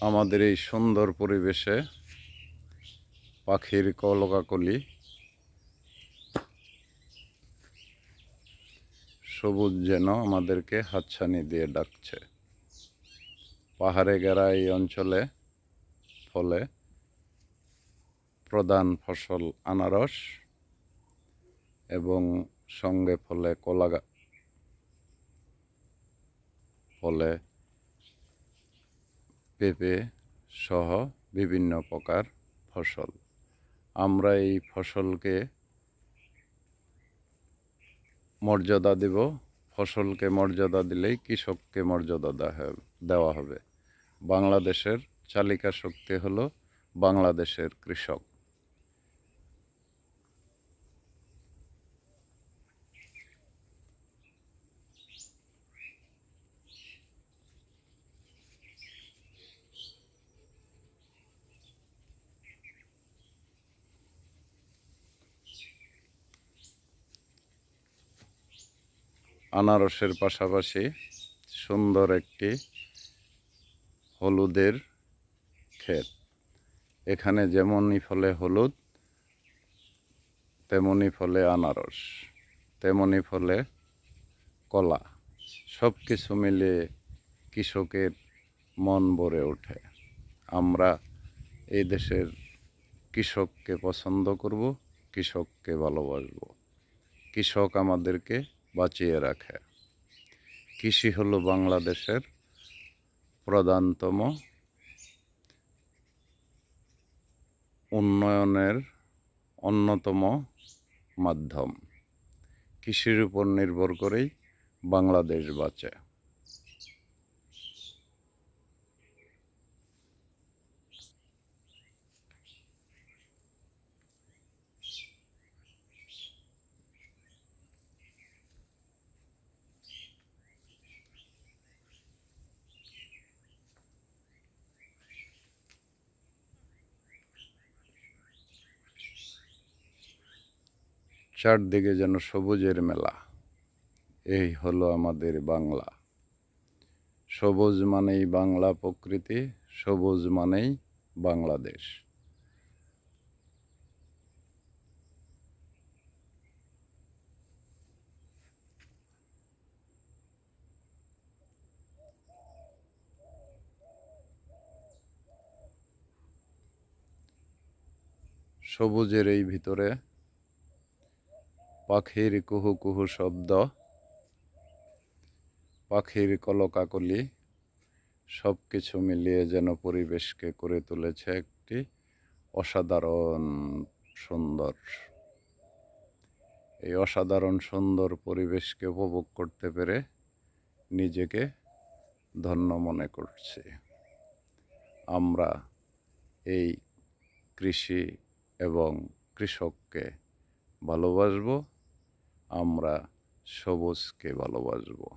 আমাদের এই সুন্দর পরিবেশে পাখির কলকাকলি, সবুজ যেন আমাদেরকে হাতছানি দিয়ে ডাকছে। পাহাড়ে ঘেরা এই অঞ্চলে ফলে প্রধান ফসল আনারস এবং সঙ্গে ফলে কলা, ফলে পেঁপে সহ বিভিন্ন প্রকার ফসল। আমরা এই ফসলকে মর্যাদা দেব। ফসলকে মর্যাদা দিলেই কৃষককে মর্যাদা দেওয়া হবে। বাংলাদেশের চালিকা শক্তি হলো বাংলাদেশের কৃষক। আনারসের পাশাপাশি সুন্দর একটি হলুদের ক্ষেত। এখানে যেমনই ফলে হলুদ, তেমনি ফলে আনারস, তেমনি ফলে কলা। সব কিছু মিলিয়ে কৃষকের মন ভরে ওঠে। আমরা এই দেশের কৃষককে পছন্দ করব, কৃষককে ভালোবাসব। কৃষক আমাদেরকে বাঁচিয়ে রাখে। কৃষি হলো বাংলাদেশের প্রধানতম উন্নয়নের অন্যতম মাধ্যম। কৃষির উপর নির্ভর করেই বাংলাদেশ বাঁচে। চারদিকে যেন সবুজের মেলা। এই হলো আমাদের বাংলা। সবুজ মানেই বাংলা প্রকৃতি, সবুজ মানেই বাংলাদেশ। সবুজের এই ভিতরে পাখির কুহু কুহু শব্দ, পাখির কলকাকলি, সব কিছু মিলিয়ে যেন পরিবেশকে করে তুলেছে একটি অসাধারণ সুন্দর। এই অসাধারণ সুন্দর পরিবেশকে উপভোগ করতে পেরে নিজেকে ধন্য মনে করছি। আমরা এই কৃষি এবং কৃষককে ভালোবাসবো, আমরা সবুজকে ভালোবাসবো।